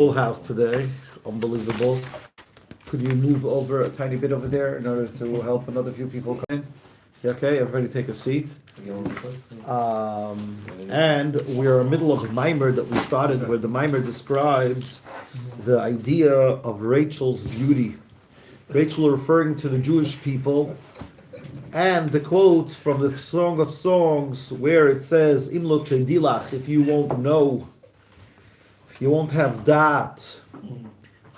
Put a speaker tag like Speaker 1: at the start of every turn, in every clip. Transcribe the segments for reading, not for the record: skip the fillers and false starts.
Speaker 1: Full house today, unbelievable. Could you move over a tiny bit over there in order to help another few people come in? You okay, everybody take a seat. And we're in the middle of a mimer that we started where the mimer describes the idea of Rachel's beauty. Rachel referring to the Jewish people, and the quote from the Song of Songs where it says, Im lo Teid'i Lach, if you won't know, if you won't have that,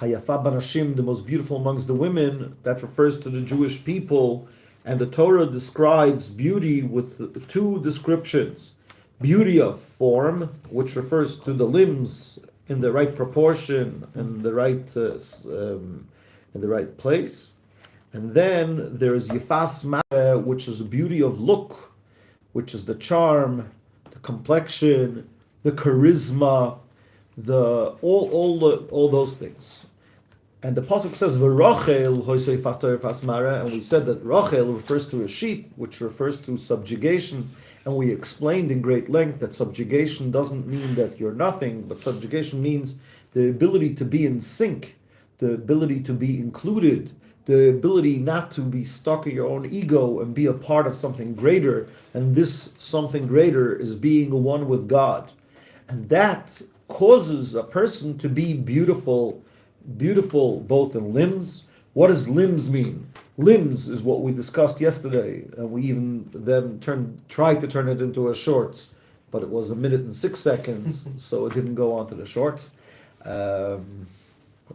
Speaker 1: Hayafa banashim, the most beautiful amongst the women, that refers to the Jewish people, and the Torah describes beauty with two descriptions. Beauty of form, which refers to the limbs in the right proportion and the right place. And then there's Yifas Ma'eh, which is the beauty of look, which is the charm, the complexion, the charisma, all those things. And the pasuk says V'Rachel hoisei Yifas Torah Yifas Ma'eh, and we said that Rachel refers to a sheep, which refers to subjugation. And we explained in great length that subjugation doesn't mean that you're nothing, but subjugation means the ability to be in sync, the ability to be included, the ability not to be stuck in your own ego and be a part of something greater. And this something greater is being one with God. And that causes a person to be beautiful both in limbs. What does limbs mean? Limbs is what we discussed yesterday, and we even then tried to turn it into a shorts, but it was 1 minute and 6 seconds, so it didn't go on to the shorts. This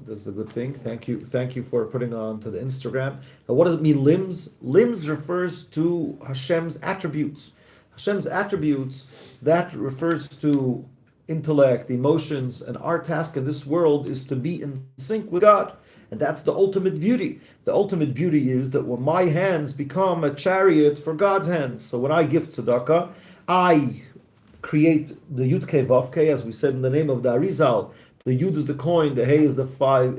Speaker 1: is a good thing. Thank you for putting it on to the Instagram. Now, what does it mean, limbs? Limbs refers to Hashem's attributes. Hashem's attributes, that refers to intellect, emotions, and our task in this world is to be in sync with God. And that's the ultimate beauty. The ultimate beauty is that when my hands become a chariot for God's hands. So when I give tzedakah, I create the Yud Kei Vav Kei, as we said in the name of the Arizal. The Yud is the coin, the Hey is the five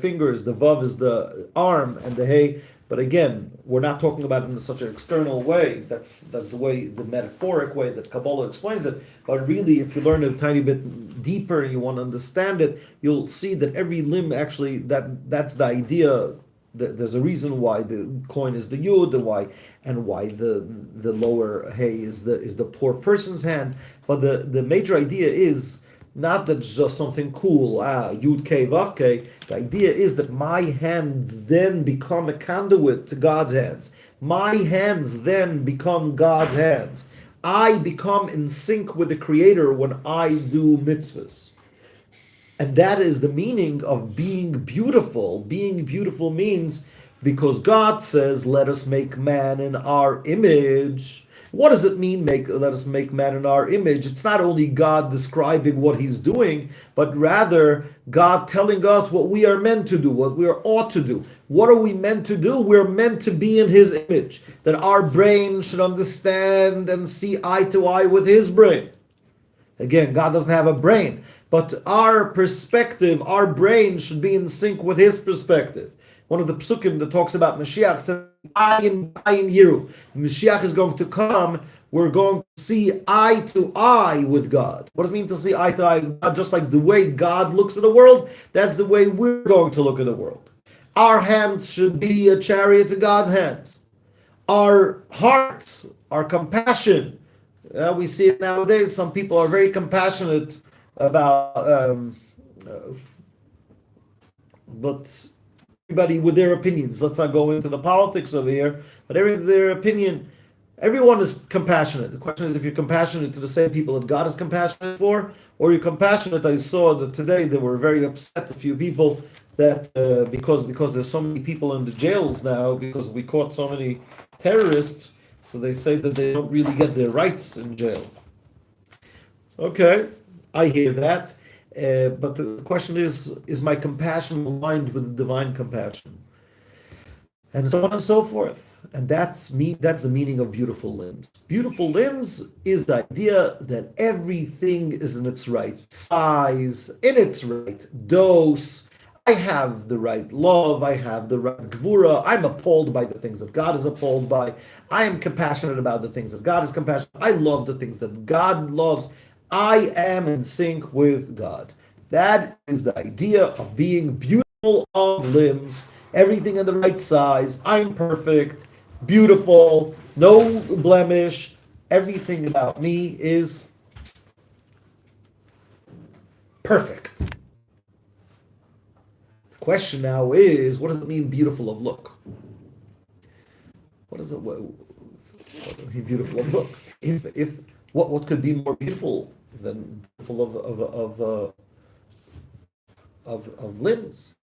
Speaker 1: fingers, the Vav is the arm, and the Hey. But again, we're not talking about it in such an external way. That's the way, the metaphoric way that Kabbalah explains it. But really, if you learn a tiny bit deeper and you want to understand it, you'll see that every limb actually, that's the idea. There's a reason why the coin is the Yud, and why the lower Hey is the poor person's hand. But the major idea is not that it's just something cool, Yud Kei Vav Kei. The idea is that my hands then become a conduit to God's hands. My hands then become God's hands. I become in sync with the Creator when I do mitzvahs. And that is the meaning of being beautiful. Being beautiful means, because God says, let us make man in our image. What does it mean, let us make man in our image? It's not only God describing what he's doing, but rather God telling us what we are meant to do, what we ought to do. What are we meant to do? We're meant to be in his image, that our brain should understand and see eye to eye with his brain. Again, God doesn't have a brain, but our perspective, our brain should be in sync with his perspective. One of the psukim that talks about Mashiach says, Ayin Yiru. Mashiach is going to come. We're going to see eye to eye with God. What does it mean to see eye to eye with God? Just like the way God looks at the world, that's the way we're going to look at the world. Our hands should be a chariot to God's hands. Our heart, our compassion. We see it nowadays. Some people are very compassionate about, but everybody with their opinions. Let's not go into the politics over here, but their opinion, everyone is compassionate. The question is if you're compassionate to the same people that God is compassionate for, or you're compassionate. I saw that today they were very upset, a few people, that because there's so many people in the jails now, because we caught so many terrorists, so they say that they don't really get their rights in jail. Okay, I hear that. But the question is my compassion aligned with the divine compassion? And so on and so forth. And that's the meaning of beautiful limbs. Beautiful limbs is the idea that everything is in its right size, in its right dose. I have the right love, I have the right gvura, I'm appalled by the things that God is appalled by. I am compassionate about the things that God is compassionate. I love the things that God loves. I am in sync with God. That is the idea of being beautiful of limbs, everything in the right size. I'm perfect, beautiful, no blemish. Everything about me is perfect. The question now is, what does it mean beautiful of look? What does it mean beautiful of look? If what could be more beautiful than beautiful of limbs?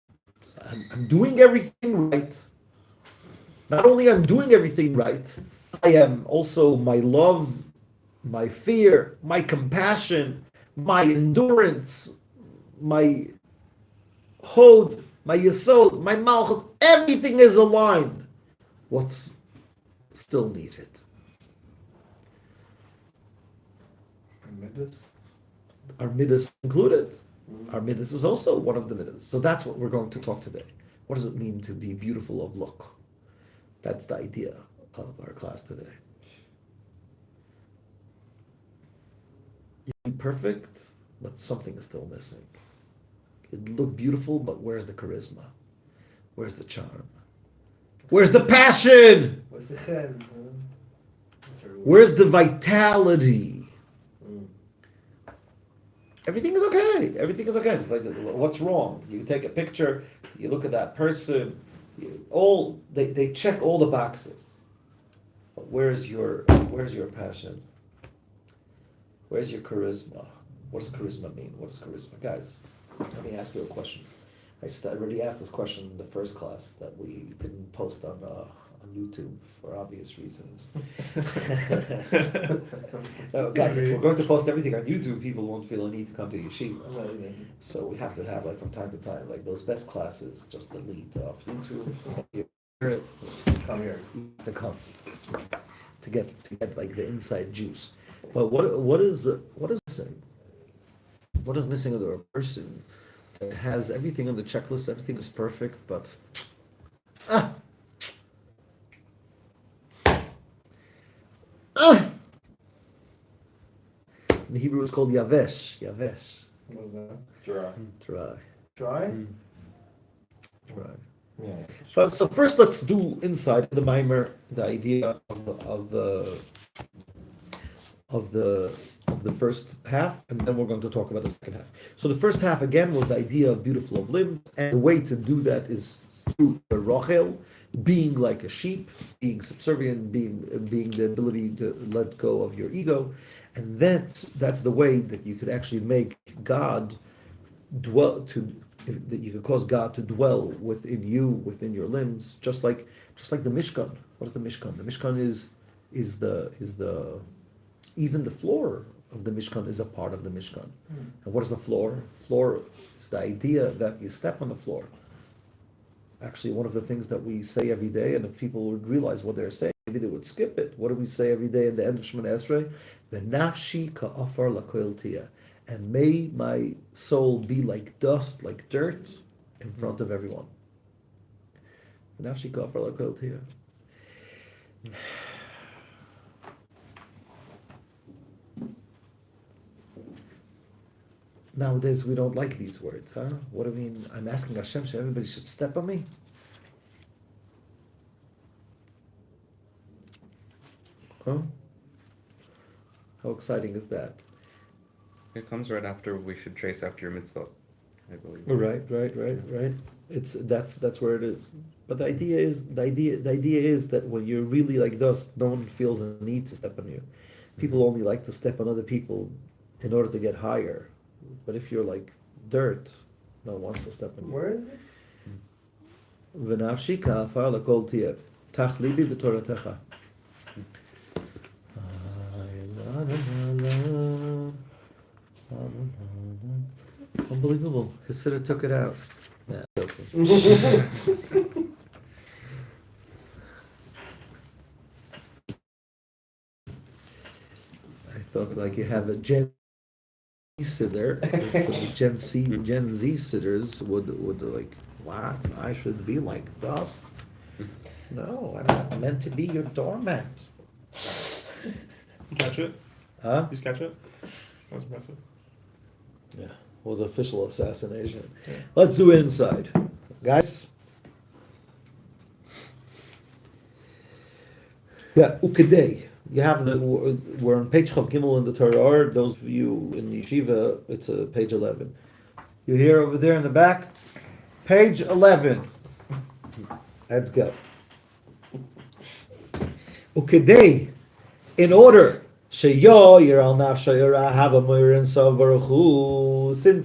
Speaker 1: So I'm doing everything right. Not only I'm doing everything right, I am also my love, my fear, my compassion, my endurance, my hod, my yesod, my malchus, everything is aligned. What's still needed? Our midas included. Our midas is also one of the midas. So that's what we're going to talk today. What does it mean to be beautiful of look? That's the idea of our class today. You're perfect, but something is still missing. It look beautiful, but where's the charisma? Where's the charm? Where's the passion?
Speaker 2: Where's the chen?
Speaker 1: Where's the vitality? Everything is okay. Everything is okay. It's like, what's wrong? You take a picture, you look at that person, they check all the boxes. But where's your passion? Where's your charisma? What does charisma mean? What is charisma? Guys, let me ask you a question. I already asked this question in the first class that we didn't post on YouTube for obvious reasons. No, guys, if we're going to post everything on YouTube, people won't feel a need to come to yeshiva. So we have to have, like, from time to time, like those best classes, just delete off YouTube.
Speaker 2: Come here.
Speaker 1: To come to get like the inside juice. But what is missing? What is missing of a person that has everything on the checklist, everything is perfect, but in Hebrew it's called yavesh. Yavesh.
Speaker 2: What was that? Dry.
Speaker 1: Dry.
Speaker 2: Dry?
Speaker 1: Dry.
Speaker 2: Yeah.
Speaker 1: So first, let's do inside the mimer the idea of the first half, and then we're going to talk about the second half. So the first half again was the idea of beautiful of limbs, and the way to do that is through the rochel, being like a sheep, being subservient, being the ability to let go of your ego, and that's the way that you could actually make God dwell that you could cause God to dwell within you, within your limbs, just like the Mishkan. What is the Mishkan? The Mishkan is the even the floor of the Mishkan is a part of the Mishkan. And what is the floor? Floor is the idea that you step on the floor. Actually, one of the things that we say every day, and if people would realize what they're saying, maybe they would skip it. What do we say every day in the end of Shemona Esrei? The nafshi ka'afar lakoil tiyah. And may my soul be like dust, like dirt, in front of everyone. Nafshi ka'afar lakoil tiyah. Nowadays, we don't like these words, huh? What do I mean? I'm asking Hashem, so everybody should step on me? Huh? How exciting is that?
Speaker 3: It comes right after we should trace after your mitzvah, I believe.
Speaker 1: Right. That's where it is. But the idea is that when you're really like dust, no one feels a need to step on you. People only like to step on other people in order to get higher. But if you're like dirt, no one wants to step on you.
Speaker 2: Where is it?
Speaker 1: V'nafshi ka'afar lakol tiyeh, tach libi b'toratecha. Unbelievable. His sitter took it out. Nah, okay. I thought like you have a Gen Z sitter. So Gen Z sitters would like, wow, I should be like dust. No, I'm not meant to be your doormat.
Speaker 4: You catch it?
Speaker 1: Huh?
Speaker 4: You just catch it? That was impressive.
Speaker 1: Yeah. was official assassination. Let's do inside, guys. Yeah, ukadei. You have we're on page Chav Gimel in the Torah Ohr. Those of you in yeshiva, it's page 11. You hear over there in the back, page 11. Let's go. Ukadei, in order, since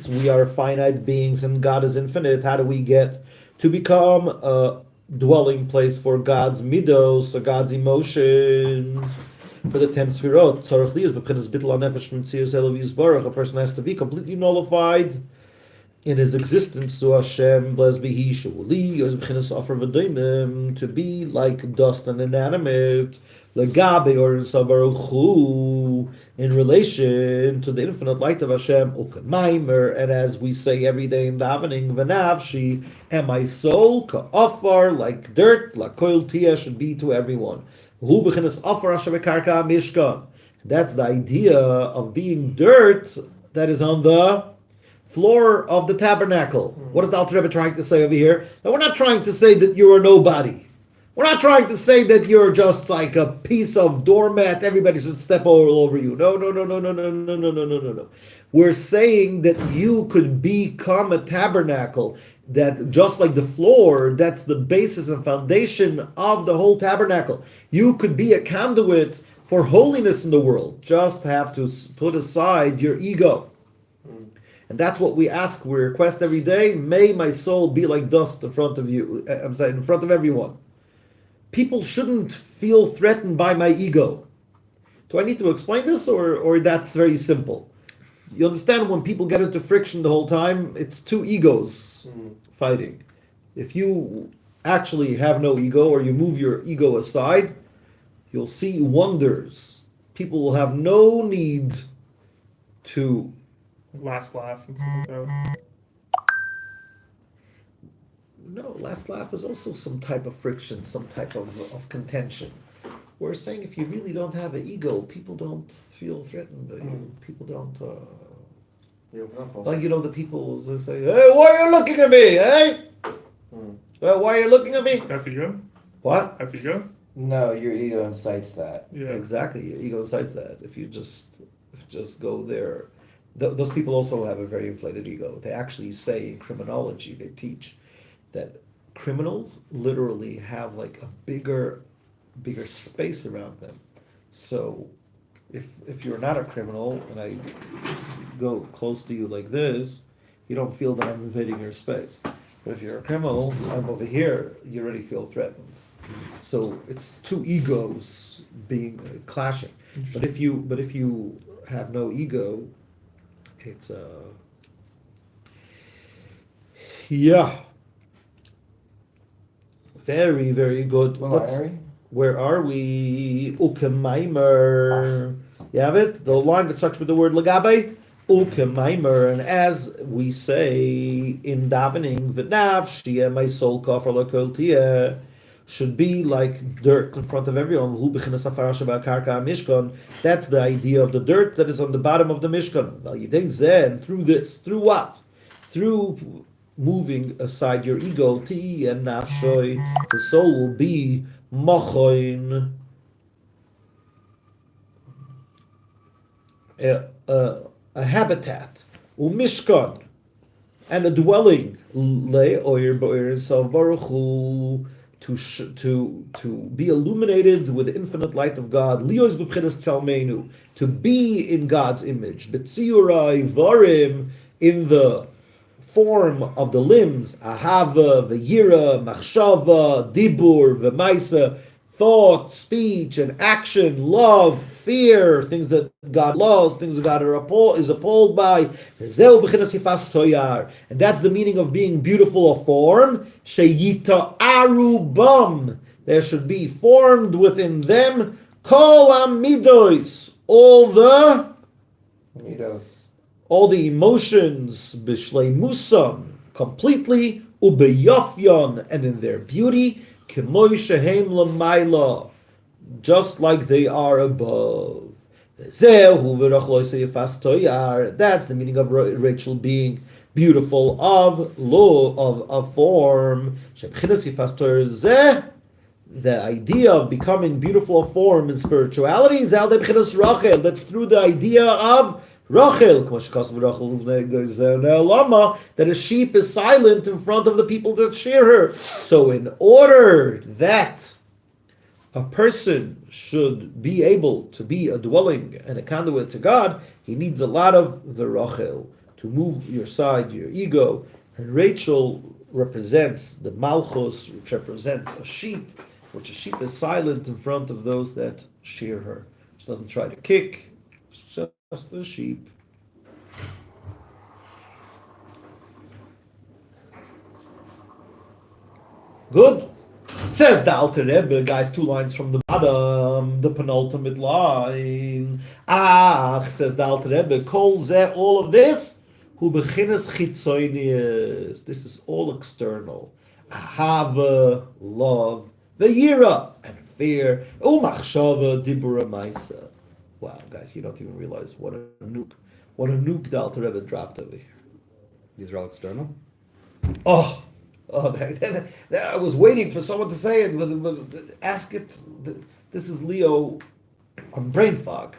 Speaker 1: we are finite beings and God is infinite, how do we get to become a dwelling place for God's midos, or God's emotions? For the 10 sfirot, a person has to be completely nullified in his existence to Hashem, to be like dust and inanimate, in relation to the infinite light of Hashem, and as we say every day in davening, and my soul, ka'afar, like dirt, like koil tia, should be to everyone. That's the idea of being dirt that is on the floor of the tabernacle. What is the Alter Rebbe trying to say over here? That we're not trying to say that you're a nobody. We're not trying to say that you're just like a piece of doormat, everybody should step all over you. No. We're saying that you could become a tabernacle, that just like the floor, that's the basis and foundation of the whole tabernacle. You could be a conduit for holiness in the world. Just have to put aside your ego. And that's what we ask, we request every day. May my soul be like dust in front of you. In front of everyone. People shouldn't feel threatened by my ego. Do I need to explain this, or that's very simple? You understand, when people get into friction the whole time, it's two egos fighting. If you actually have no ego, or you move your ego aside, you'll see wonders. People will have no need to
Speaker 4: last laugh and stuff like that.
Speaker 1: No, last laugh is also some type of friction, some type of contention. We're saying if you really don't have an ego, people don't feel threatened. People don't... like, the people who say, hey, why are you looking at me, hey? Well, why are you looking at me?
Speaker 4: That's ego?
Speaker 1: What?
Speaker 4: That's ego?
Speaker 5: No, your ego incites that.
Speaker 4: Yeah.
Speaker 1: Exactly, your ego incites that. If you just go there... those people also have a very inflated ego. They actually say in criminology, they teach that criminals literally have like a bigger space around them. So if you're not a criminal and I go close to you like this, you don't feel that I'm invading your space. But if you're a criminal, I'm over here, you already feel threatened. So it's two egos being clashing. But if you have no ego, it's very, very good. Where are we? Ukemaimer. You have it? The line that starts with the word lagabe? Ukemaimer. And as we say in davening, v'nafshiyeh, my soul kafar l'kol tiyeh, should be like dirt in front of everyone. That's the idea of the dirt that is on the bottom of the Mishkan. And through this, through what? Through moving aside your ego, Teid'i and nafshoy, the soul will be machoin, a habitat, umishkan, and a dwelling, le oyer bo'er sav baruch hu, to be illuminated with the infinite light of God, lios b'pchinas tzalmenu, to be in God's image, b'tziurai varim, in the form of the limbs, ahava, v'yira, machshava, dibur, v'maisa, thought, speech, and action, love, fear, things that God loves, things that God is appalled by. And that's the meaning of being beautiful of form. Sheyita arubam. There should be formed within them kol amidos, all the emotions, bishlei musam, completely, ubeyafyan, and in their beauty, kemoy shehem l'mayla, just like they are above. That's the meaning of Rachel being beautiful of law of form. The idea of becoming beautiful of form in spirituality is that's through the idea of Rachel. That a sheep is silent in front of the people that shear her. So in order that a person should be able to be a dwelling and a conduit to God, he needs a lot of the Rachel to move your side, your ego. And Rachel represents the Malchus, which represents a sheep, which a sheep is silent in front of those that shear her. She doesn't try to kick, it's just a sheep. Good. Says the Alter Rebbe, guys, 2 lines from the bottom, the penultimate line. Says the Alter Rebbe, Kol Zeh, all of this, Hu Bechinas Chitzonius. This is all external. Ahava, love, V'yira, and fear, Umachshava, Dibura Maisa. Wow, guys, you don't even realize what a nuke the Alter Rebbe dropped over here.
Speaker 3: These are all external?
Speaker 1: Oh, I was waiting for someone to say it, but ask it. This is Leo on brain fog.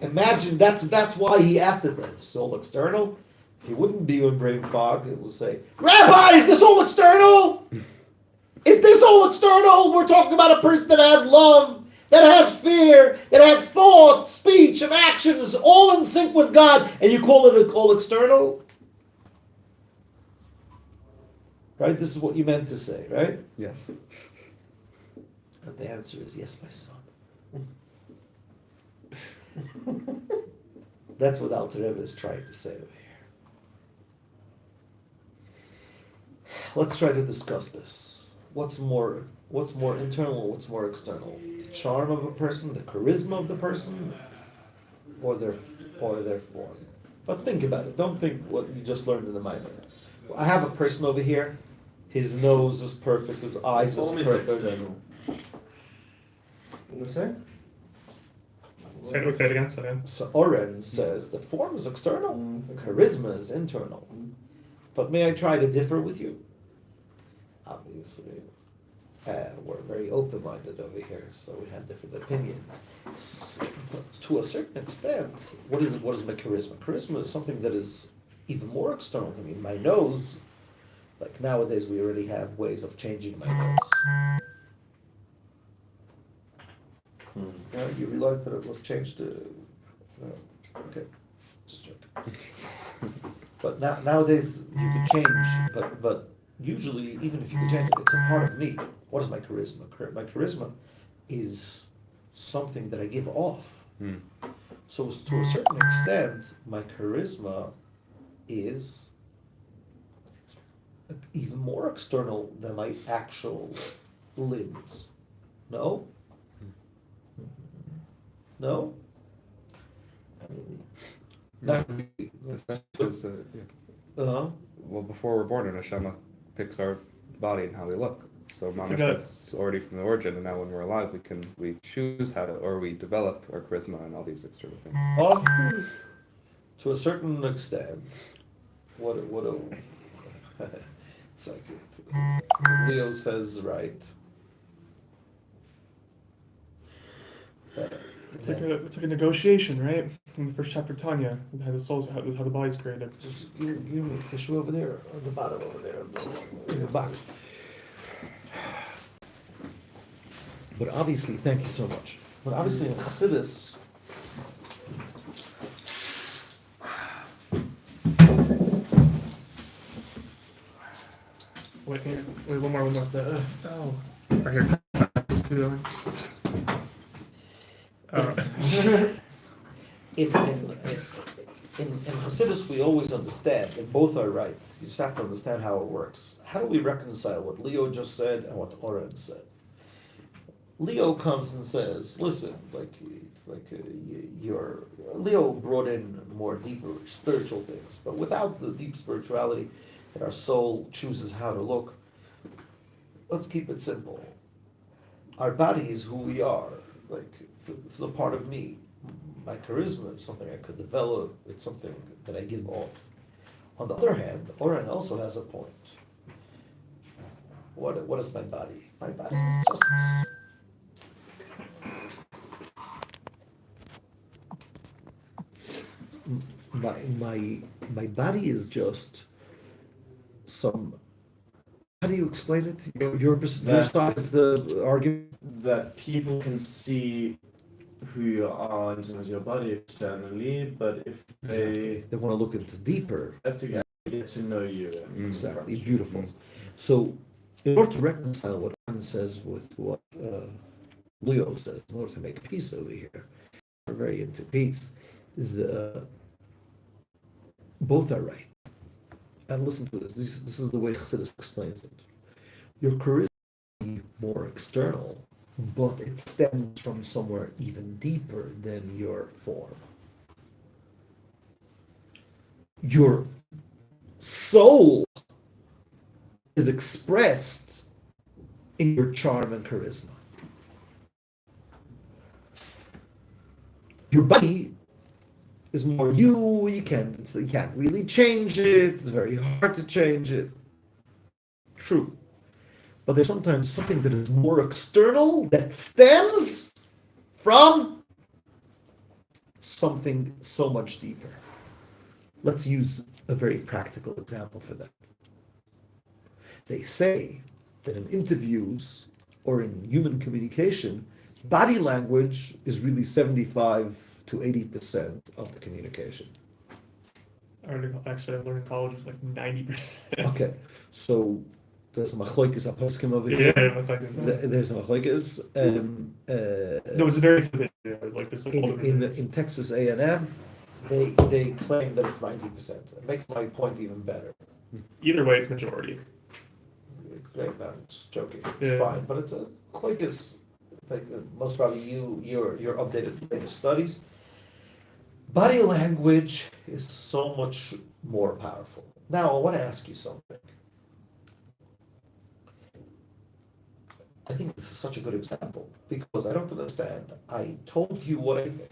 Speaker 1: Imagine that's why he asked it. It's all external. If he wouldn't be in brain fog, it will say, Rabbi, is this all external? Is this all external? We're talking about a person that has love, that has fear, that has thought, speech, and actions, all in sync with God, and you call it all external? Right? This is what you meant to say, right?
Speaker 3: Yes.
Speaker 1: And the answer is yes, my son. That's what Alter Rebbe is trying to say over here. Let's try to discuss this. What's more internal, what's more external? The charm of a person, the charisma of the person, or their form. But think about it. Don't think what you just learned in the Mayanot. I have a person over here. His nose is perfect. His eyes is perfect.
Speaker 2: What do you say?
Speaker 4: Say it again.
Speaker 1: So Oren says that form is external, charisma is internal. But may I try to differ with you? Obviously, we're very open-minded over here, so we have different opinions. But to a certain extent, what is my charisma? Charisma is something that is even more external to me. My nose, like nowadays, we already have ways of changing my nose. You realize that it was changed to... okay, just joking. But nowadays, you can change, but usually, even if you can change it, it's a part of me. What is my charisma? My charisma is something that I give off. So to a certain extent, my charisma is even more external than my actual limbs. No? No? Not really.
Speaker 3: Well, before we're born, an Neshama picks our body and how we look. So mamash, that's already from the origin, and now when we're alive, we choose how to, or we develop our charisma and all these external things.
Speaker 1: To a certain extent, what it's like Leo says, right?
Speaker 4: It's like a negotiation, right? In the first chapter of Tanya, how the soul's how the body's created.
Speaker 1: Just give me the tissue over there, on the bottom over there, in the box. But obviously, thank you so much. But obviously, in Chassidus,
Speaker 4: Wait, one more. Right here. Let's do that one.
Speaker 1: In Chassidus, we always understand, and both are right. You just have to understand how it works. How do we reconcile what Leo just said and what Oren said? Leo comes and says, "Listen, Leo brought in more deeper spiritual things, but without the deep spirituality that our soul chooses how to look. Let's keep it simple. Our body is who we are. like this is a part of me. My charisma is something I could develop. It's something that I give off. On the other hand, Oren also has a point. What is my body? My body is just my body is just some. How do you explain it? Your side of the argument.
Speaker 6: That people can see who you are in terms of your body externally, but if they
Speaker 1: They want to look into deeper.
Speaker 6: have to get to know you.
Speaker 1: Exactly, beautiful. So, in order to reconcile what Anne says with what Leo says, in order to make peace over here, we're very into peace. Both are right. And listen to this. This is the way Chassidus explains it. Your charisma is more external, but it stems from somewhere even deeper than your form. Your soul is expressed in your charm and charisma. Your body is more you. You can't really change it. It's very hard to change it. True. But there's sometimes something that is more external that stems from something so much deeper. Let's use a very practical example for that. They say that in interviews or in human communication, body language is really 75 to 80% of the communication.
Speaker 4: Actually, I learned in college was like 90%.
Speaker 1: Okay, so there's a machlokes aposkim over
Speaker 4: Yeah,
Speaker 1: here.
Speaker 4: like,
Speaker 1: There's a machlokes.
Speaker 4: no, it's very specific. Yeah, it's like there's like all different
Speaker 1: In Texas A&M, they claim that it's 90%. It makes my point even better.
Speaker 4: Either way, it's majority.
Speaker 1: Great, man. Just joking. It's
Speaker 4: Yeah.
Speaker 1: fine, but it's a machlokes. Like most probably your updated latest studies. Body language is so much more powerful. Now I want to ask you something. I think this is such a good example because I don't understand. I told you what I think.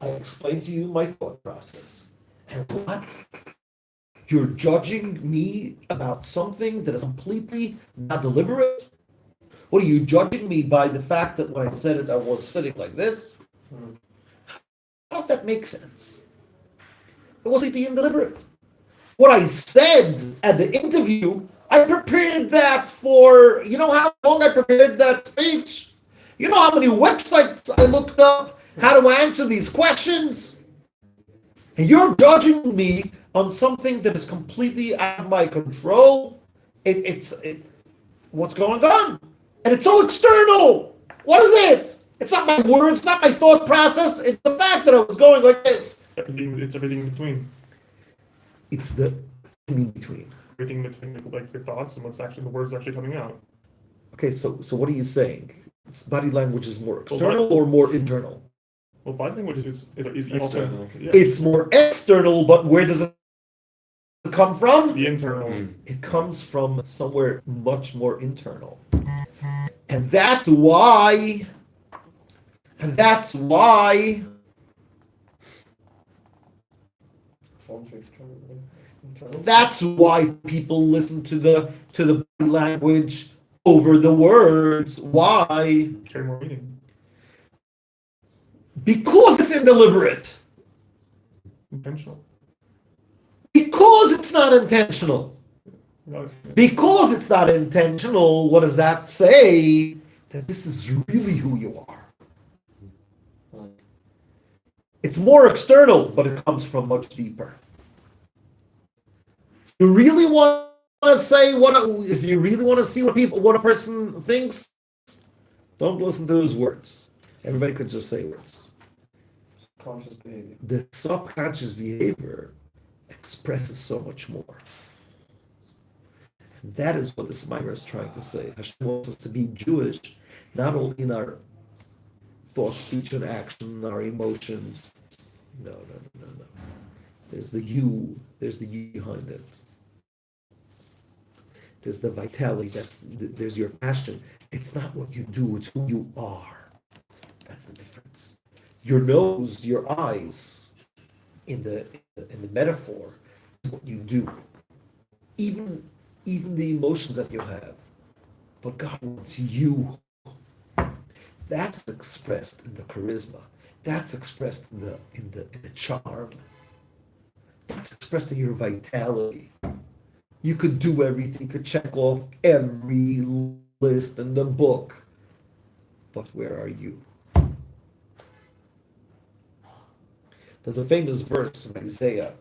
Speaker 1: I explained to you my thought process. And what? You're judging me about something that is completely not deliberate? What are you judging me by the fact that when I said it, I was sitting like this? How does that make sense? It wasn't even deliberate. What I said at the interview, I prepared that for, you know how long I prepared that speech? You know how many websites I looked up, how to answer these questions? And you're judging me on something that is completely out of my control? What's going on? And it's so external. What is it? It's not my words, it's not my thought process. It's the fact that I was going like this.
Speaker 4: It's everything in between.
Speaker 1: It's the in between.
Speaker 4: Everything between like your thoughts and what's actually the words actually coming out.
Speaker 1: Okay, so what are you saying? It's body language is more external or more internal?
Speaker 4: Well, body language is also
Speaker 6: External.
Speaker 4: yeah,
Speaker 1: It's more external, but where does it come from?
Speaker 4: the internal.
Speaker 1: It comes from somewhere much more internal. And that's why people listen to the body language over the words. Why?
Speaker 4: Carry more meaning.
Speaker 1: Because it's indeliberate.
Speaker 4: Intentional.
Speaker 1: Because it's not intentional.
Speaker 4: No,
Speaker 1: Because it's not intentional, what does that say? That this is really who you are. It's more external, but it comes from much deeper. If you really want to say if you really want to see what a person thinks, don't listen to his words. Everybody could just say words.
Speaker 2: Conscious behavior.
Speaker 1: The subconscious behavior expresses so much more. And that is what this mimer is trying to say. Hashem wants us to be Jewish, not only in our thought, speech, and action, our emotions. No. There's the you behind it. There's the vitality, there's your passion. It's not what you do, it's who you are. That's the difference. Your nose, your eyes, in the metaphor, is what you do. Even the emotions that you have. But God wants you. That's expressed in the charisma. That's expressed in the charm. That's expressed in your vitality. You could do everything, you could check off every list in the book. But where are you? There's a famous verse in Isaiah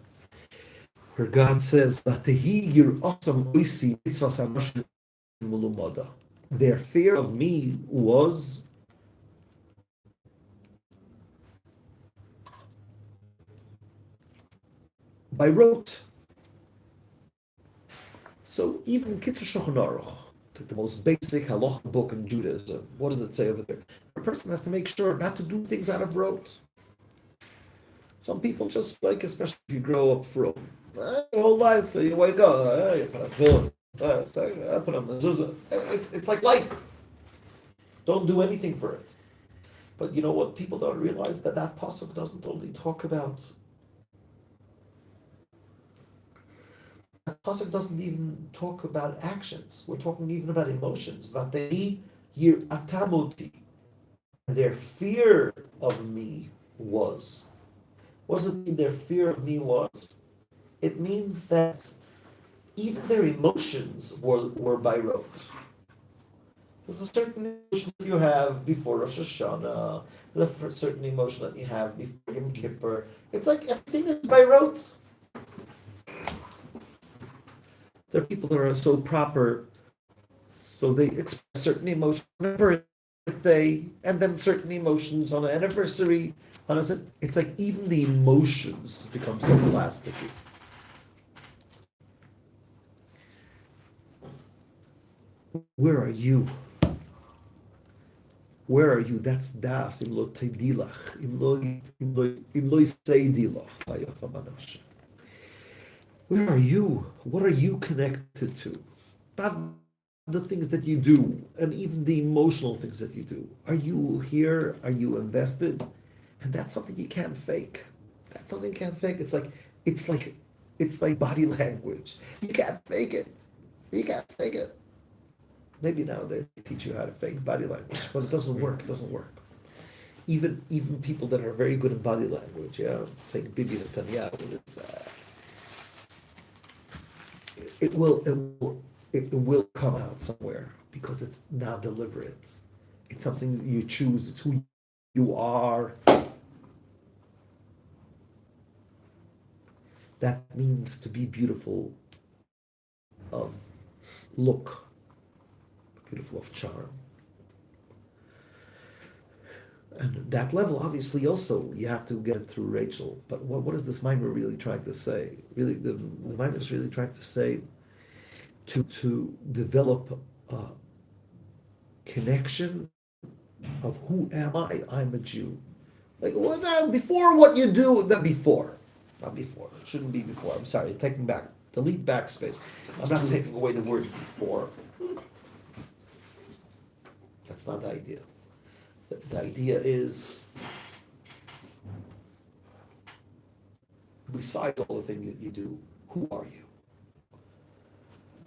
Speaker 1: where God says, "Teid'i yir'asam oisi mitzvahs hanoshim mulumada." Their fear of me was by rote. So even Kitzur Shulchan Aruch, the most basic halacha book in Judaism, what does it say over there? A person has to make sure not to do things out of rote. Some people just like, especially if you grow up from your whole life, you wake up, you put on film, I put on mezuzah. It's like life. Don't do anything for it. But you know what? People don't realize that pasuk doesn't only talk about. That pasuk doesn't even talk about actions. We're talking even about emotions. Vatei yir'atamoti. Their fear of me was. What does it mean their fear of me was? It means that even their emotions were by rote. There's a certain emotion that you have before Rosh Hashanah, a certain emotion that you have before Yom Kippur. It's like everything is by rote. There are people that are so proper, so they express certain emotions on a birthday, and then certain emotions on an anniversary. It's like even the emotions become so plasticky. Where are you? Where are you? That's das. Im lo Teid'i Lach. Im lo Teid'i Lach. Where are you? What are you connected to? Not the things that you do, and even the emotional things that you do. Are you here? Are you invested? And that's something you can't fake. That's something you can't fake. It's like body language. You can't fake it. You can't fake it. Maybe nowadays they teach you how to fake body language, but it doesn't work. It doesn't work. Even people that are very good in body language, take Bibi Netanyahu. It will come out somewhere because it's not deliberate. It's something you choose. It's who you are. That means to be beautiful of look, beautiful of charm. And that level, obviously, also, you have to get it through Rachel. But what is this mimer really trying to say? Really, the mimer is really trying to say to develop a connection of who am I? I'm a Jew. Like, before what you do, not before. Not before. It shouldn't be before. I'm sorry. Taking back. Delete backspace. I'm not taking away the word before. That's not the idea. The idea is, besides all the things that you do, who are you?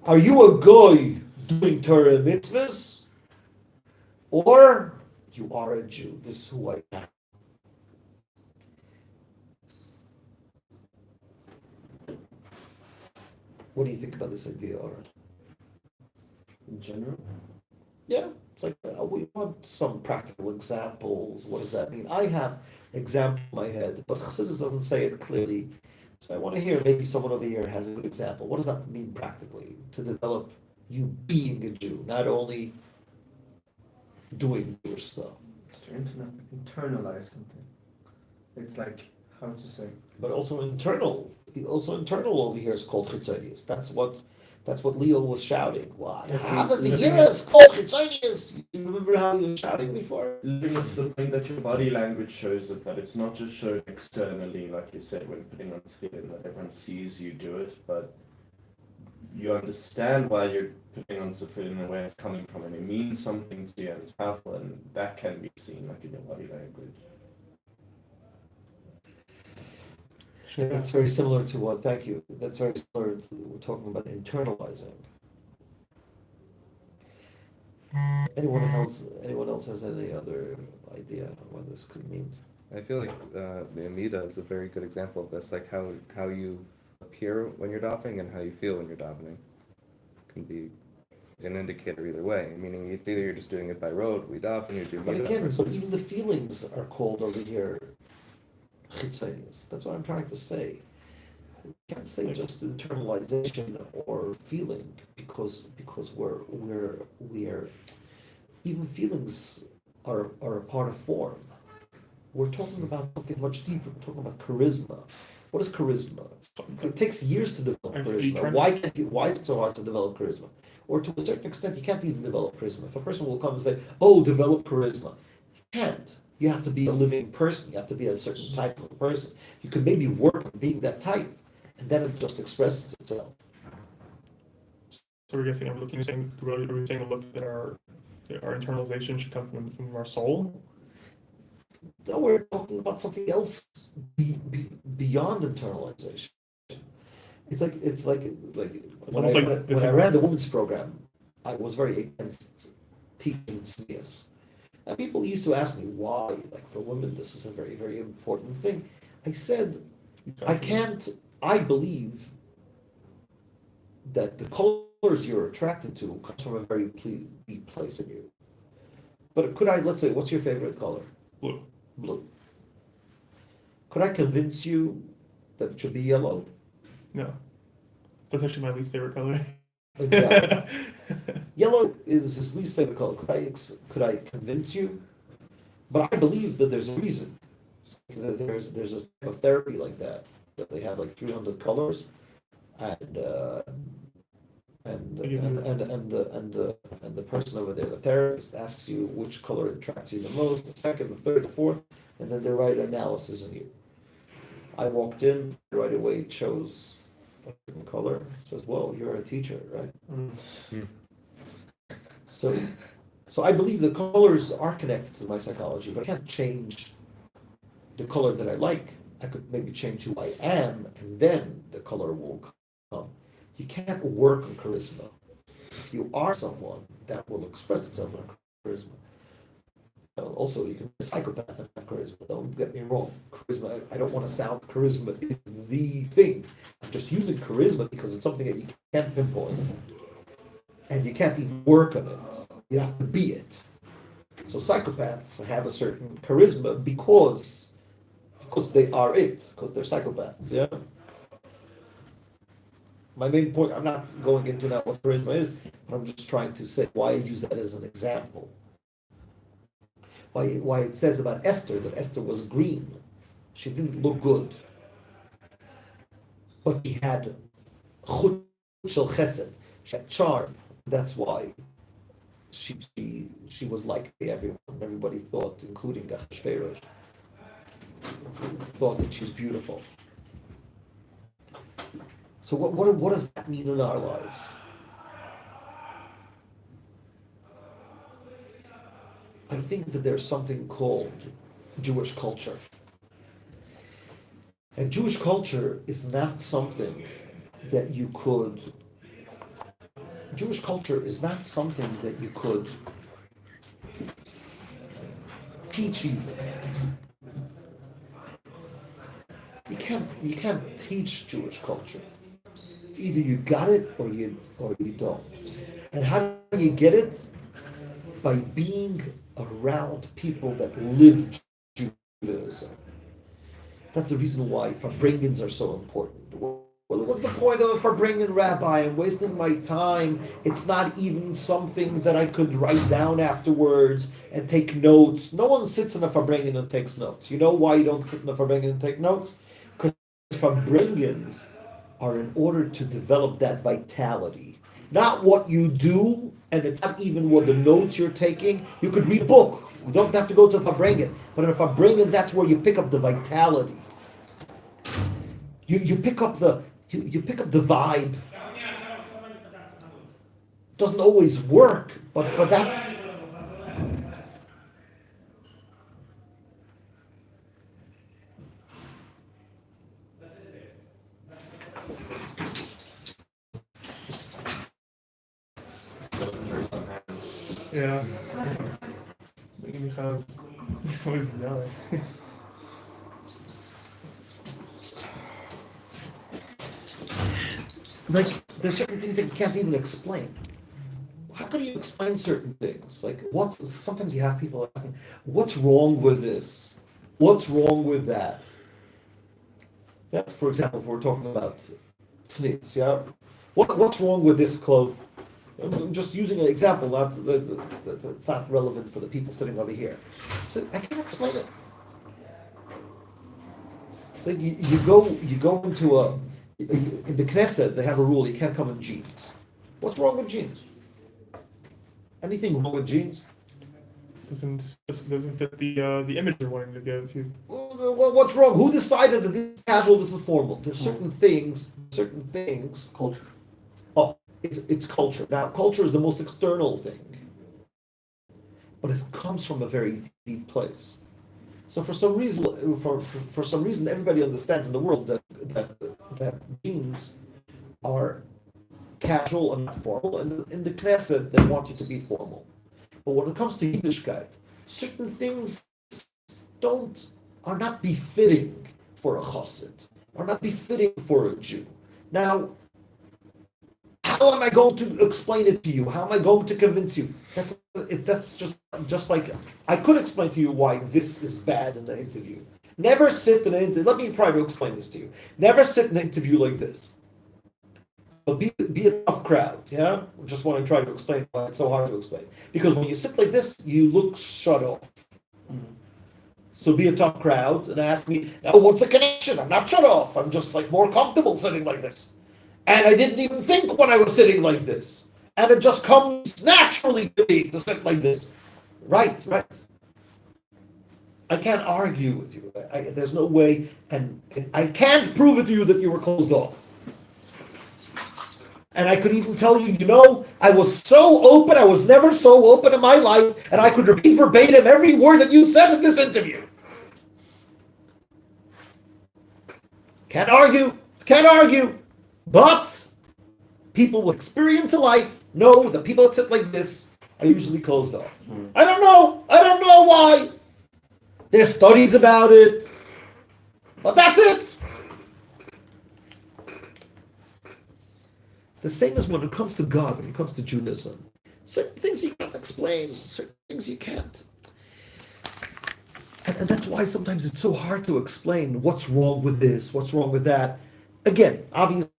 Speaker 1: Are you a goy doing Torah mitzvahs? Or you are a Jew? This is who I am. What do you think about this idea, Aaron?
Speaker 6: In general?
Speaker 1: Yeah, it's like we want some practical examples. What does that mean? I have example in my head, but Chassidus doesn't say it clearly. So I want to hear, maybe someone over here has a good example. What does that mean practically? To develop you being a Jew, not only doing Jewish stuff.
Speaker 2: It's to internalize something. It's like, how to say?
Speaker 1: But also internal. Also internal over here is called chitzonius. That's what Leo was shouting. What?
Speaker 6: Yes,
Speaker 1: Half of the
Speaker 6: living
Speaker 1: year is called chitzonius. You remember how he was shouting before?
Speaker 6: Living is the thing that your body language shows it, but it's not just shown externally, like you said, when putting on tefillin, that everyone sees you do it, but you understand why you're putting on tefillin and where it's coming from, and it means something to you, and it's powerful, and that can be seen like in your body language.
Speaker 1: That's very similar to what, thank you, that's very similar to, we're talking about internalizing. Anyone else has any other idea what this could mean?
Speaker 3: I feel like the Amida is a very good example of this, like how you appear when you're davening and how you feel when you're davening can be an indicator either way, meaning it's either you're just doing it by road, we daven, you do
Speaker 1: But
Speaker 3: Amida,
Speaker 1: again, but
Speaker 3: versus-
Speaker 1: even the feelings are called over here chitzonius. That's what I'm trying to say. We can't say just internalization or feeling because we're even feelings are a part of form. We're talking about something much deeper. We're talking about charisma. What is charisma? It takes years to develop charisma. Why is it so hard to develop charisma? Or to a certain extent, you can't even develop charisma. If a person will come and say, "Oh, develop charisma," you can't. You have to be a living person. You have to be a certain type of person. You can maybe work on being that type, and then it just expresses itself.
Speaker 4: So we're guessing, are we saying that our internalization should come from our soul?
Speaker 1: Now we're talking about something else beyond internalization. It's like when I ran the women's program, I was very against teaching tznius. And people used to ask me why, like for women, this is a very, very important thing. I said, I believe that the colors you're attracted to comes from a very deep place in you. But let's say, what's your favorite color?
Speaker 4: Blue.
Speaker 1: Blue. Could I convince you that it should be yellow?
Speaker 4: No. That's actually my least favorite color.
Speaker 1: Exactly. Yellow is his least favorite color. Could I convince you? But I believe that there's a reason. There's a type of therapy like that they have like 300 colors, and the person over there, the therapist, asks you which color attracts you the most, the second, the third, the fourth, and then they write an analysis on you. I walked in right away, chose a certain color. Says, "Well, you're a teacher, right?" So I believe the colors are connected to my psychology, but I can't change the color that I like. I could maybe change who I am, and then the color will come. You can't work on charisma. If you are someone, that will express itself in charisma. Also, you can be a psychopath and have charisma. Don't get me wrong. Charisma, I don't want to sound charisma is the thing. I'm just using charisma because it's something that you can't pinpoint. And you can't even work on it. You have to be it. So psychopaths have a certain charisma because they are it, because they're psychopaths, yeah? My main point, I'm not going into now what charisma is, but I'm just trying to say why I use that as an example. Why it says about Esther that Esther was green. She didn't look good. But she had chut shel chesed. She had charm. That's why she was liked by everyone. Everybody thought, including Achashverosh, thought that she's beautiful. So what does that mean in our lives? I think that there's something called Jewish culture. And Jewish culture is not something that you could teach even. You can't teach Jewish culture. It's either you got it or you don't. And how do you get it? By being around people that live Judaism. That's the reason why Farbrengens are so important. Well, what's the point of a Farbrengen rabbi? I'm wasting my time. It's not even something that I could write down afterwards and take notes. No one sits in a Farbrengen and takes notes. You know why you don't sit in a Farbrengen and take notes? Because Farbrengens are in order to develop that vitality. Not what you do, and it's not even what the notes you're taking. You could read a book. You don't have to go to a Farbrengen. But in a Farbrengen, that's where you pick up the vitality. You pick up the vibe. doesn't always work, but that's
Speaker 4: Yeah. Making me have it's always yelling.
Speaker 1: like there's certain things that you can't even explain. How can you explain certain things? Like sometimes you have people asking, what's wrong with this? What's wrong with that? Yeah, for example, if we're talking about sneaks, yeah? What's wrong with this cloth? I'm just using an example, that's not relevant for the people sitting over here. So I can't explain it. So you go into in the Knesset, they have a rule, you can't come in jeans. What's wrong with jeans? Anything wrong with jeans?
Speaker 4: Doesn't fit the image you're wanting to give you.
Speaker 1: What's wrong? Who decided that this is casual, this is formal? There's certain things.
Speaker 2: Culture.
Speaker 1: Oh, it's culture. Now, culture is the most external thing, but it comes from a very deep place. So for some reason, everybody understands in the world that jeans are casual and not formal, and in the Knesset they want you to be formal. But when it comes to Yiddishkeit, certain things are not befitting for a chassid, are not befitting for a Jew. Now, how am I going to explain it to you? How am I going to convince you? That's just like I could explain to you why this is bad in the interview. Never sit in an interview. Let me try to explain this to you. Never sit in an interview like this. But be a tough crowd, yeah? Just want to try to explain why it's so hard to explain. Because when you sit like this, you look shut off. So be a tough crowd and ask me, now what's the connection? I'm not shut off. I'm just like more comfortable sitting like this. And I didn't even think when I was sitting like this. And it just comes naturally to me to sit like this. Right. I can't argue with you. There's no way, and I can't prove it to you that you were closed off. And I could even tell you, I was so open, I was never so open in my life, and I could repeat verbatim every word that you said in this interview. Can't argue. But people with experience in life know that people that sit like this are usually closed off. I don't know why. There's studies about it, but that's it. The same as when it comes to God, when it comes to Judaism. Certain things you can't explain, certain things you can't. And that's why sometimes it's so hard to explain what's wrong with this, what's wrong with that. Again, obviously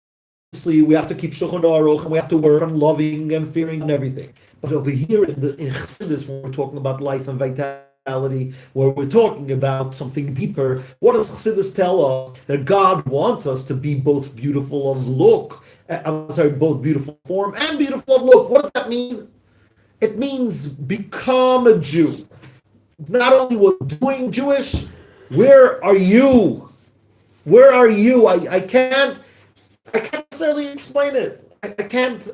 Speaker 1: we have to keep Shulchan Aruch and we have to work on loving and fearing and everything. But over here in Chassidus, when we're talking about life and vitality, where we're talking about something deeper, what does Chassidus tell us? That God wants us to be both beautiful of look, both beautiful form and beautiful of look. What does that mean? It means become a Jew. Not only was doing Jewish, where are you? Where are you? I can't necessarily explain it. I can't,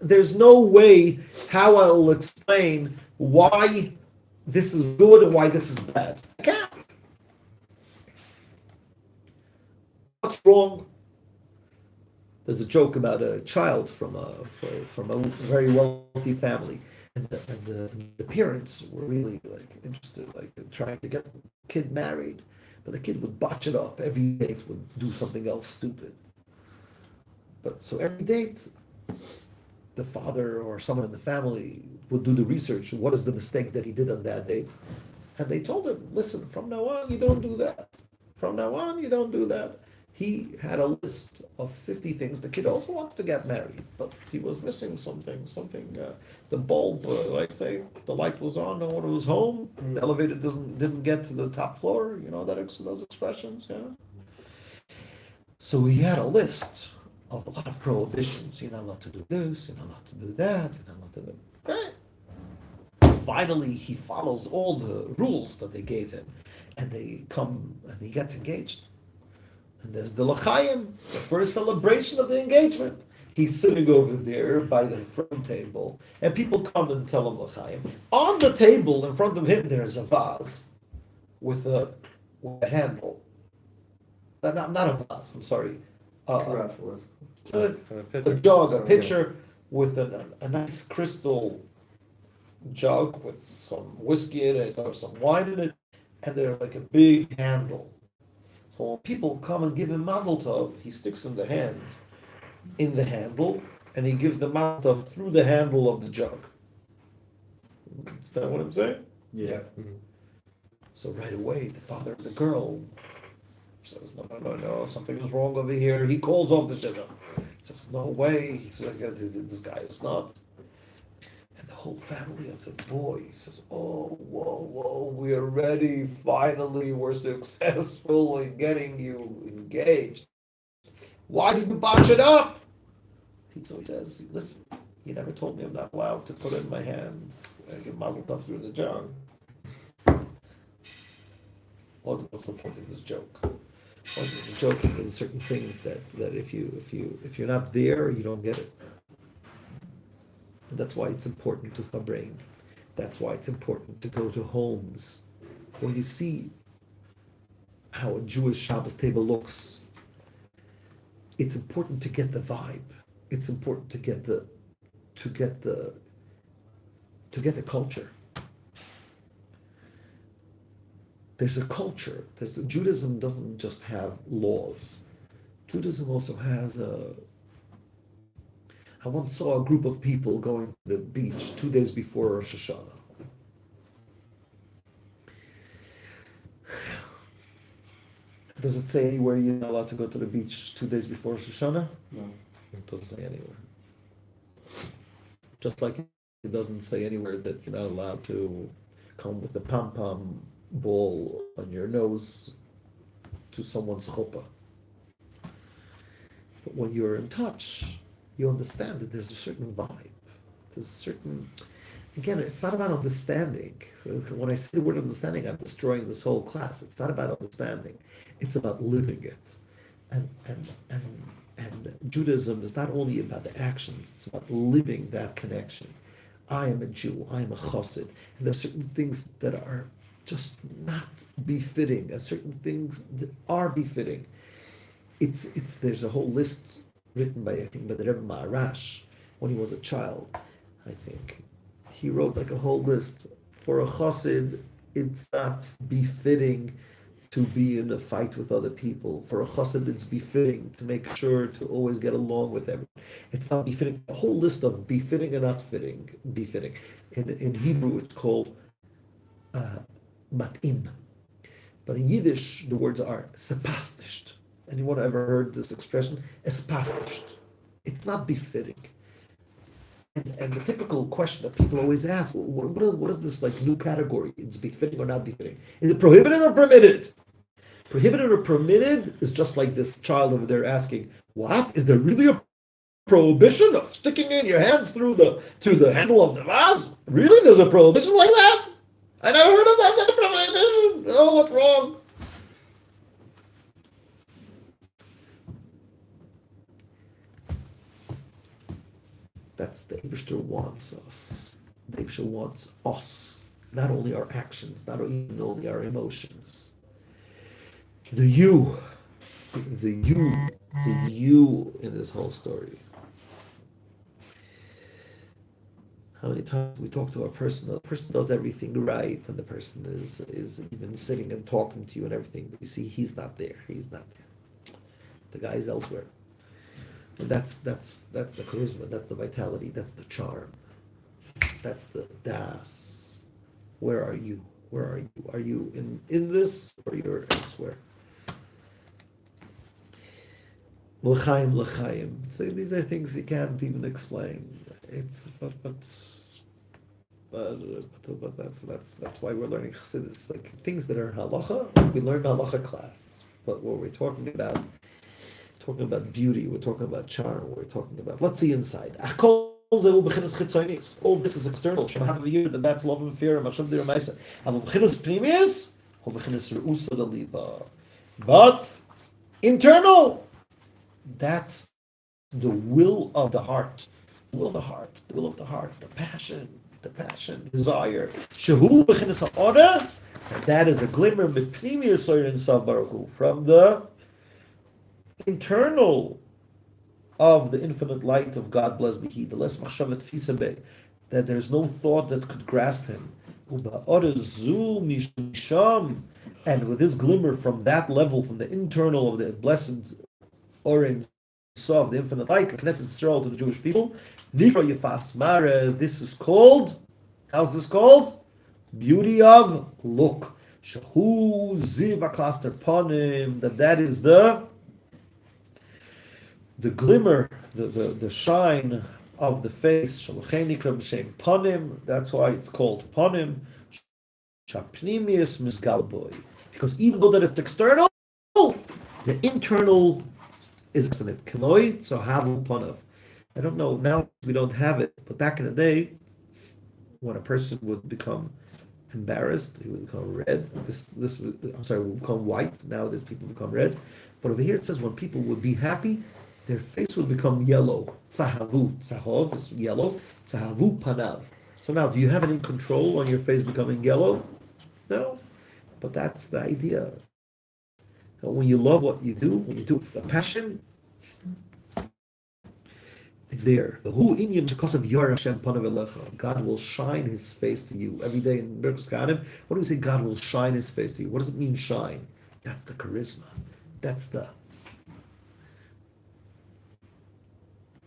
Speaker 1: there's no way how I'll explain why this is good and why this is bad. I can't. What's wrong? There's a joke about a child from a very wealthy family, and the parents were really interested, trying to get the kid married, but the kid would botch it up. Every date would do something else stupid. But so every date, the father or someone in the family would do the research. What is the mistake that he did on that date? And they told him, listen, from now on, you don't do that. From now on, you don't do that. He had a list of 50 things. The kid also wanted to get married, but he was missing something. The bulb, the light was on, no one was home. The elevator didn't get to the top floor. You know those expressions, yeah? So he had a list of a lot of prohibitions. You're not allowed to do this, you're not allowed to do that, you're not allowed to do that. Great. Finally, he follows all the rules that they gave him, and they come and he gets engaged. And there's the L'chaim, the first celebration of the engagement. He's sitting over there by the front table, and people come and tell him l'chaim. On the table in front of him, there's a vase with a handle. Not a vase. I'm sorry.
Speaker 2: Carafe was.
Speaker 1: A jug, a pitcher with a nice crystal jug with some whiskey in it or some wine in it, and there's like a big handle. So when people come and give him mazel tov, he sticks in the handle, and he gives the mazel tov through the handle of the jug. Is that what I'm saying?
Speaker 2: Yeah.
Speaker 1: So right away, the father of the girl says, no, something is wrong over here. He calls off the shidduch. He says, no way. He's like, this guy is not. And the whole family of the boy says, oh, whoa, we are ready. Finally, we're successful in getting you engaged. Why did you botch it up? So he says, listen, you never told me I'm not allowed to put it in my hand and get mazel tov through the jug. What's the point of this joke? The joke is there's certain things that if you're not there, you don't get it. And that's why it's important to fabring. That's why it's important to go to homes where you see how a Jewish Shabbos table looks. It's important to get the vibe. It's important to get the culture. There's a culture. Judaism doesn't just have laws. Judaism also has I once saw a group of people going to the beach 2 days before Rosh Hashanah. Does it say anywhere you're not allowed to go to the beach 2 days before Rosh Hashanah?
Speaker 2: No.
Speaker 1: It doesn't say anywhere. Just like it doesn't say anywhere that you're not allowed to come with a pom-pom ball on your nose to someone's chuppah. But when you're in touch, you understand that there's a certain vibe. There's a certain... Again, it's not about understanding. When I say the word understanding, I'm destroying this whole class. It's not about understanding. It's about living it. And Judaism is not only about the actions, it's about living that connection. I am a Jew, I am a Chassid. And there's certain things that are just not befitting, and certain things that are befitting. There's a whole list written by the Rebbe Maharash when he was a child, I think. He wrote like a whole list. For a chassid, it's not befitting to be in a fight with other people. For a chassid, it's befitting to make sure to always get along with everyone. It's not befitting. A whole list of befitting and not befitting. In Hebrew, it's called mat'im. But in Yiddish, the words are sepastisht. Anyone ever heard this expression? Espastisht. It's not befitting. And the typical question that people always ask, what is this like new category? It's befitting or not befitting? Is it prohibited or permitted? Prohibited or permitted is just like this child over there asking, what? Is there really a prohibition of sticking in your hands through the handle of the vase? Really? There's a prohibition like that? I never heard of that. That's a prohibition. Oh, what's wrong? That's the Eibishter wants us. The Eibishter wants us, not only our actions, not even only our emotions. The you in this whole story. How many times we talk to a person, the person does everything right, and the person is even sitting and talking to you and everything, but you see he's not there. The guy is elsewhere. And that's the charisma, that's the vitality, that's the charm, that's the das. Where are you? Where are you? Are you in this, or you're elsewhere? L'chaim. So these are things you can't even explain. But that's why we're learning Chassidus. Like things that are halacha, we learn halacha class. But what we're talking about beauty, we're talking about charm, we're talking about, let's see inside. All this is external. Then that's love and fear. But internal, that's the will of the heart. The will of the heart, the will of the heart, the passion, desire. Shehu b'chinas ha'orah, and that is a glimmer b'pnimius in Sav Baruch Hu, from the internal of the infinite light of God, blessed be He, the less machshavet fisabeh, that there's no thought that could grasp Him. And with this glimmer from that level, from the internal of the blessed orange of the infinite light, Knesset Yisrael, to the Jewish people, Nikra Yefas Mare, this is called, how's this called? Beauty of look. Shahu Ziv Aklaster Panim, that is the glimmer, the shine of the face. Shalachei Nikra B'Shem Panim, that's why it's called Panim. Shapnimius Misgalboy. Because even though that it's external, the internal is excellent. Kanoi Tzohavu Panav. I don't know, now we don't have it, but back in the day, when a person would become embarrassed, he would become red. Would become white. Nowadays people become red. But over here it says when people would be happy, their face would become yellow. Tzahavu. Tzahov is yellow. Tzahavu Panav. So now, do you have any control on your face becoming yellow? No. But that's the idea. When you love what you do, when you do it with the passion, it's there. The who Indian because of your Hashem Panav Elecha. God will shine His face to you every day in Birkus Kahanim. What do we say? God will shine His face to you. What does it mean, shine? That's the charisma. That's the.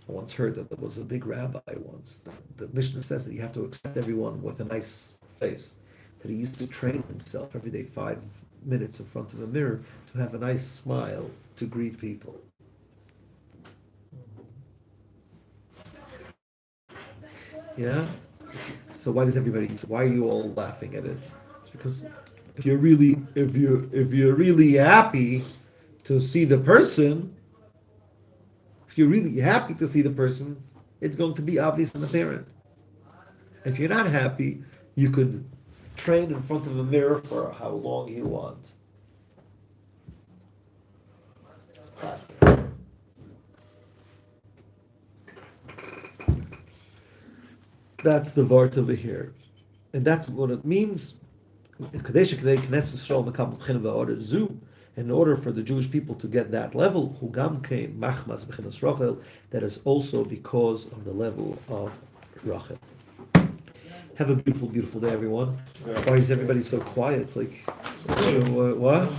Speaker 1: I once heard that there was a big rabbi once. The Mishnah says that you have to accept everyone with a nice face. That he used to train himself every day 5 minutes in front of a mirror to have a nice smile to greet people. Yeah? So why are you all laughing at it? It's because if you're really happy to see the person, if you're really happy to see the person, it's going to be obvious and apparent. If you're not happy, you could train in front of a mirror for how long you want. It's plastic. That's the vart over here. And that's what it means. In order for the Jewish people to get that level, that is also because of the level of Rachel. Have a beautiful, beautiful day, everyone. Why is everybody so quiet? What?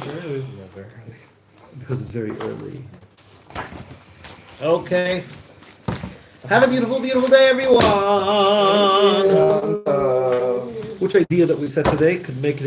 Speaker 1: Because it's very early. Okay. Have a beautiful, beautiful day, everyone. Which idea that we said today could make it in